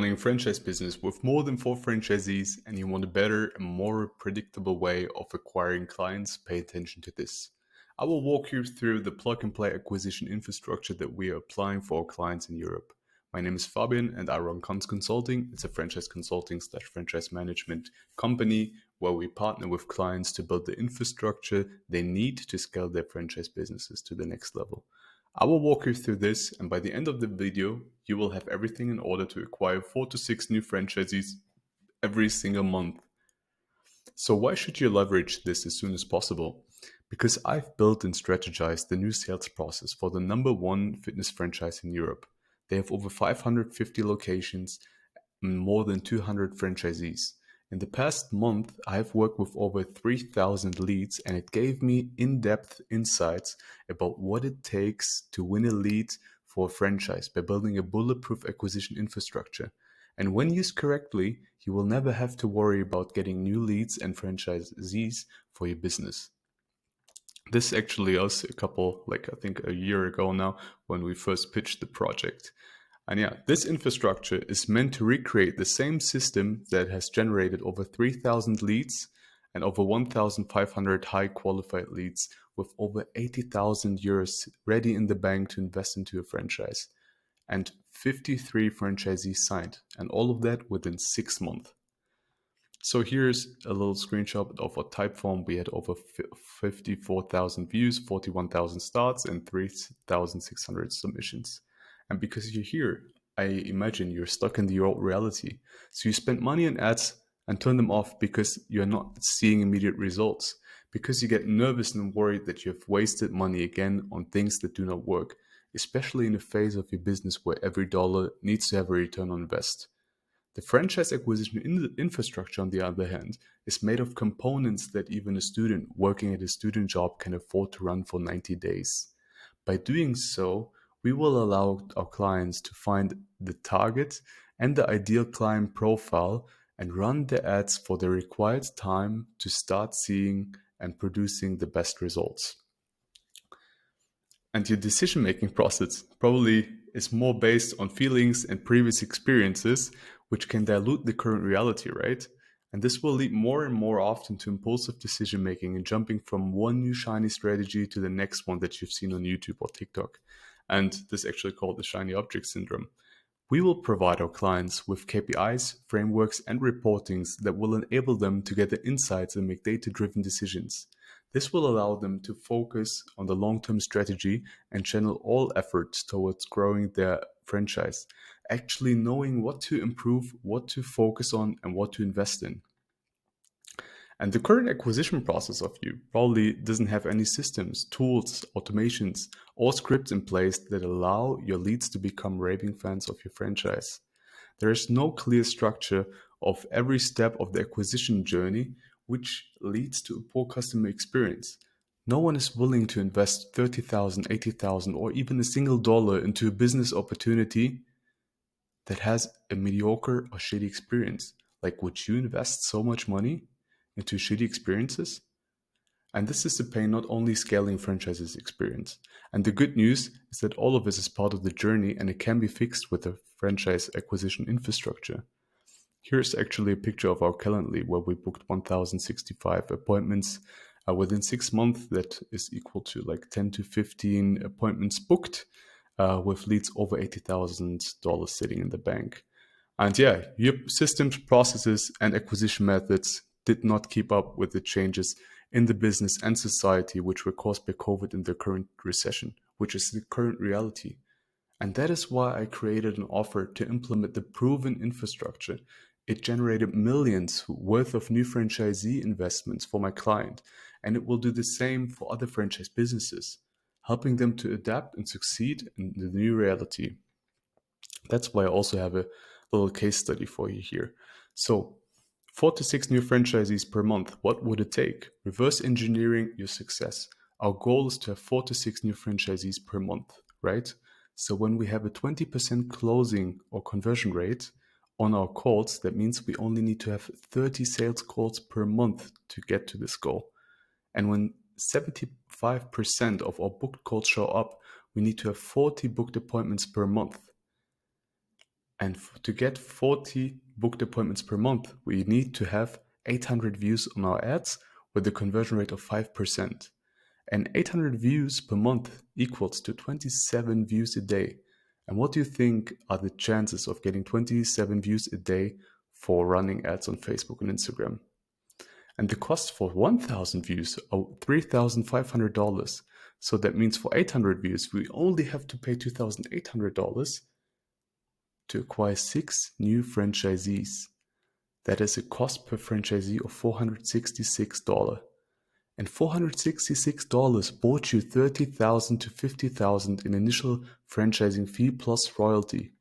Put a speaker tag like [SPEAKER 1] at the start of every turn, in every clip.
[SPEAKER 1] running a franchise business with more than 4 franchisees and you want a better and more predictable way of acquiring clients, pay attention to this. I will walk you through the plug and play acquisition infrastructure that we are applying for our clients in Europe. My name is Fabian and I run Cons Consulting. It's a franchise consulting / franchise management company where we partner with clients to build the infrastructure they need to scale their franchise businesses to the next level. I will walk you through this, and by the end of the video, you will have everything in order to acquire 4 to 6 new franchisees every single month. So why should you leverage this as soon as possible? Because I've built and strategized the new sales process for the #1 fitness franchise in Europe. They have over 550 locations and more than 200 franchisees. In the past month, I've worked with over 3,000 leads, and it gave me in-depth insights about what it takes to win a lead for a franchise by building a bulletproof acquisition infrastructure. And when used correctly, you will never have to worry about getting new leads and franchisees for your business. This actually us I think a year ago now, when we first pitched the project. And yeah, this infrastructure is meant to recreate the same system that has generated over 3,000 leads and over 1,500 high qualified leads with over 80,000 euros ready in the bank to invest into a franchise. And 53 franchisees signed, and all of that within 6 months. So here's a little screenshot of a Typeform. We had over 54,000 views, 41,000 starts, and 3,600 submissions. And because you're here, I imagine you're stuck in the old reality. So you spend money on ads and turn them off because you're not seeing immediate results, because you get nervous and worried that you've wasted money again on things that do not work, especially in a phase of your business where every dollar needs to have a return on invest. The franchise acquisition infrastructure, on the other hand, is made of components that even a student working at a student job can afford to run for 90 days. By doing so, we will allow our clients to find the target and the ideal client profile and run the ads for the required time to start seeing and producing the best results. And your decision-making process probably is more based on feelings and previous experiences, which can dilute the current reality, right? And this will lead more and more often to impulsive decision-making and jumping from one new shiny strategy to the next one that you've seen on YouTube or TikTok. And this is actually called the shiny object syndrome. We will provide our clients with KPIs, frameworks, and reportings that will enable them to get the insights and make data-driven decisions. This will allow them to focus on the long-term strategy and channel all efforts towards growing their franchise, actually knowing what to improve, what to focus on, and what to invest in. And the current acquisition process of you probably doesn't have any systems, tools, automations, or scripts in place that allow your leads to become raving fans of your franchise. There is no clear structure of every step of the acquisition journey, which leads to a poor customer experience. No one is willing to invest 30,000, 80,000, or even a single dollar into a business opportunity that has a mediocre or shitty experience. Like, would you invest so much money into shitty experiences? And this is the pain not only scaling franchises experience. And the good news is that all of this is part of the journey and it can be fixed with a franchise acquisition infrastructure. Here's actually a picture of our Calendly where we booked 1,065 appointments within 6 months. That is equal to like 10 to 15 appointments booked with leads over $80,000 sitting in the bank. And yeah, your systems, processes, and acquisition methods did not keep up with the changes in the business and society which were caused by COVID and the current recession, which is the current reality. And that is why I created an offer to implement the proven infrastructure. It generated millions worth of new franchisee investments for my client, and it will do the same for other franchise businesses, helping them to adapt and succeed in the new reality. That's why I also have a little case study for you here. So 4 to 6 new franchisees per month, what would it take? Reverse engineering your success. Our goal is to have 4 to 6 new franchisees per month, right? So when we have a 20% closing or conversion rate on our calls, that means we only need to have 30 sales calls per month to get to this goal. And when 75% of our booked calls show up, we need to have 40 booked appointments per month. And to get 40 booked appointments per month, we need to have 800 views on our ads with a conversion rate of 5%. And 800 views per month equals to 27 views a day. And what do you think are the chances of getting 27 views a day for running ads on Facebook and Instagram? And the cost for 1,000 views are $3,500. So that means for 800 views, we only have to pay $2,800 to acquire 6 new franchisees. That is a cost per franchisee of $466. And $466 bought you $30,000 to $50,000 in initial franchising fee plus royalty.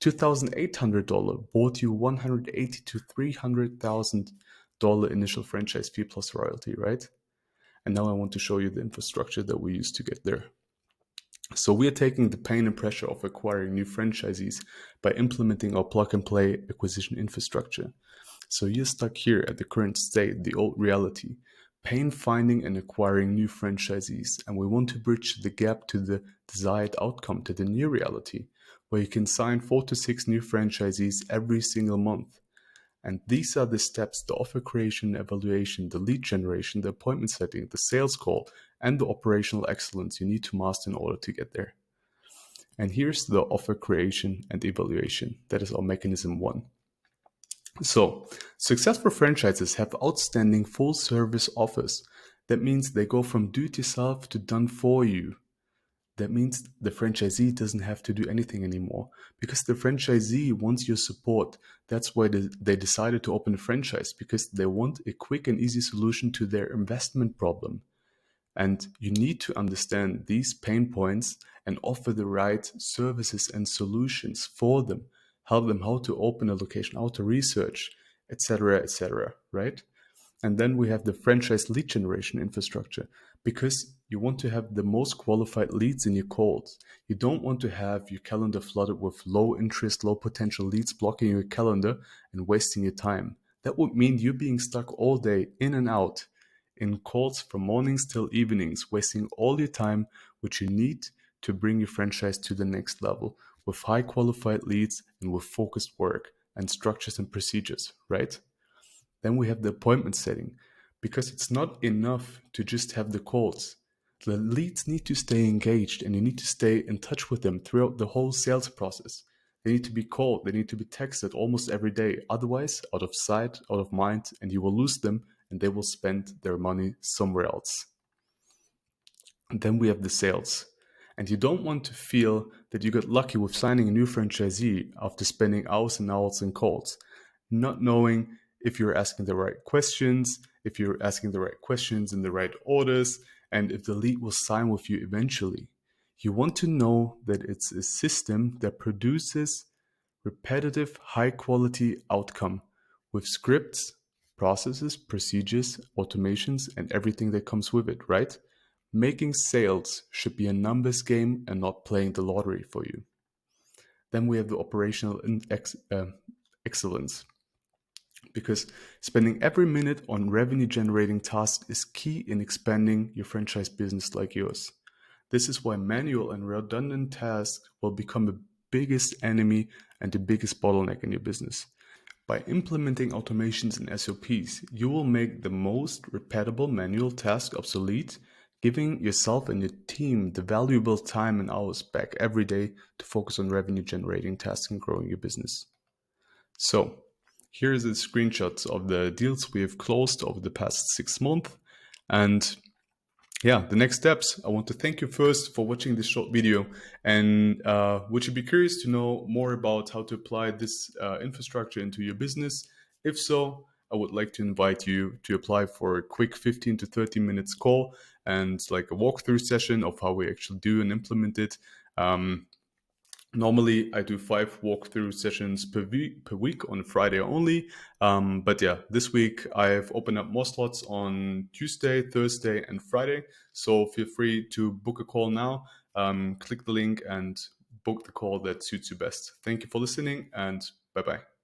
[SPEAKER 1] $2,800 bought you $180,000 to $300,000 initial franchise fee plus royalty, right? And now I want to show you the infrastructure that we use to get there. So we are taking the pain and pressure of acquiring new franchisees by implementing our plug-and-play acquisition infrastructure. So you're stuck here at the current state, the old reality, pain finding and acquiring new franchisees, and we want to bridge the gap to the desired outcome, to the new reality, where you can sign 4 to 6 new franchisees every single month. And these are the steps: the offer creation, evaluation, the lead generation, the appointment setting, the sales call, and the operational excellence you need to master in order to get there. And here's the offer creation and evaluation. That is our mechanism 1. So, successful franchises have outstanding full service offers. That means they go from do it yourself to done for you. That means the franchisee doesn't have to do anything anymore, because the franchisee wants your support. That's why they decided to open a franchise, because they want a quick and easy solution to their investment problem. And you need to understand these pain points and offer the right services and solutions for them. Help them how to open a location, how to research, etc., right? And then we have the franchise lead generation infrastructure, because you want to have the most qualified leads in your calls. You don't want to have your calendar flooded with low interest, low potential leads blocking your calendar and wasting your time. That would mean you being stuck all day in and out in calls from mornings till evenings, wasting all your time, which you need to bring your franchise to the next level with high qualified leads and with focused work and structures and procedures, right? Then we have the appointment setting, because it's not enough to just have the calls. The leads need to stay engaged, and you need to stay in touch with them throughout the whole sales process. They need to be called, they need to be texted almost every day. Otherwise, out of sight, out of mind, and you will lose them and they will spend their money somewhere else. And then we have the sales. And you don't want to feel that you got lucky with signing a new franchisee after spending hours and hours in calls, not knowing if you're asking the right questions, if you're asking the right questions in the right orders, and if the lead will sign with you eventually. You want to know that it's a system that produces repetitive, high-quality outcome with scripts, processes, procedures, automations, and everything that comes with it, right? Making sales should be a numbers game and not playing the lottery for you. Then we have the operational excellence, because spending every minute on revenue generating tasks is key in expanding your franchise business like yours. This is why manual and redundant tasks will become the biggest enemy and the biggest bottleneck in your business. By implementing automations and SOPs, you will make the most repeatable manual task obsolete, giving yourself and your team the valuable time and hours back every day to focus on revenue generating tasks and growing your business. So, here is the screenshots of the deals we have closed over the past 6 months. And yeah, the next steps. I want to thank you first for watching this short video, and would you be curious to know more about how to apply this infrastructure into your business? If so, I would like to invite you to apply for a quick 15 to 30 minutes call and like a walkthrough session of how we actually do and implement it. Normally, I do 5 walkthrough sessions per week on Friday only. But yeah, this week I've opened up more slots on Tuesday, Thursday, and Friday. So feel free to book a call now. Click the link and book the call that suits you best. Thank you for listening, and bye-bye.